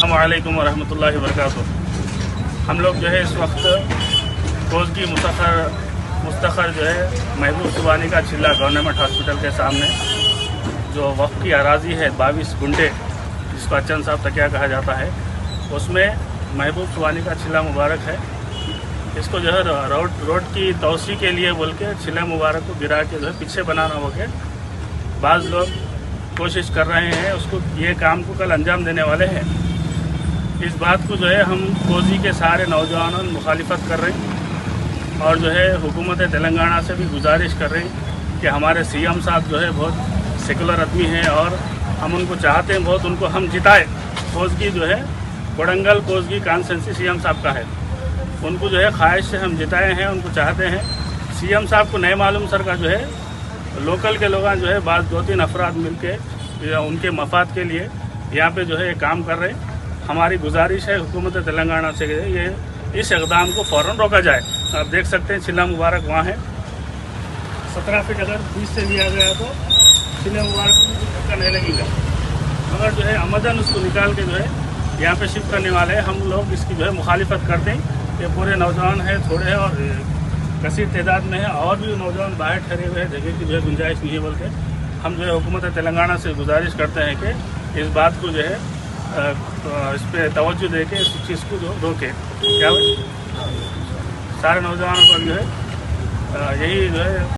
अस्सलामु अलैकुम वरहमतुल्लाहि वबरकातुहू। हम लोग जो है इस वक्त कोसगी मुस्तखर जो है महबूब सुबानी का चिल्ला गवर्नमेंट हॉस्पिटल के सामने जो वक्फ की अराजी है 22 गुंटे, जिसको अचन साहब तकिया कहा जाता है, उसमें महबूब सुबानी का चिल्ला मुबारक है। इसको जो है रोड की तोसी के लिए बोल के चिल्ला मुबारक को गिरा के जो है पीछे बनाना हो के बाज़ लोग कोशिश कर रहे हैं, उसको ये काम को कल अंजाम देने वाले हैं। इस बात को जो है हम कोसी के सारे नौजवानों मुखालिफत कर रहे हैं और जो है हुकूमत तेलंगाना से भी गुजारिश कर रहे हैं कि हमारे सीएम साहब जो है बहुत सेकुलर आदमी हैं और हम उनको चाहते हैं बहुत, उनको हम जिताए। कोसगी जो है कोडंगल कोसगी कॉन्स्टिट्यूंसी सीएम साहब का है, उनको जो है ख्वाहिश से हम जिताए हैं, उनको चाहते हैं। सीएम साहब को नहीं मालूम सर का जो है लोकल के लोग जो है बाद 2-3 अफराद मिलके उनके मफाद के लिए यहाँ पे जो है ये काम कर रहे हैं। हमारी गुजारिश है हुकूमत तेलंगाना से ये इस इक़दाम को फ़ौरन रोका जाए। आप देख सकते हैं चिल्ला मुबारक वहाँ है। 17 फीट अगर 20 से लिया गया तो चिल्ला मुबारक को धक्का नहीं लगेगा, मगर जो है अमदन उसको निकाल के जो है यहाँ पे शिफ्ट करने वाले हैं। हम लोग इसकी जो है मुखालिफत करते हैं। ये पूरे नौजवान हैं, थोड़े हैं और कसीर तादाद में है, और भी नौजवान बाहर ठहरे हुए हैं, जगह की जो है गुंजाइश नहीं है। बोल के हम जो है हुकूमत तेलंगाना से गुजारिश करते हैं कि इस बात को जो है इस पर तवज्जो दे के इस चीज़ को जो रोके। क्या सारे नौजवानों पर जो है यही जो है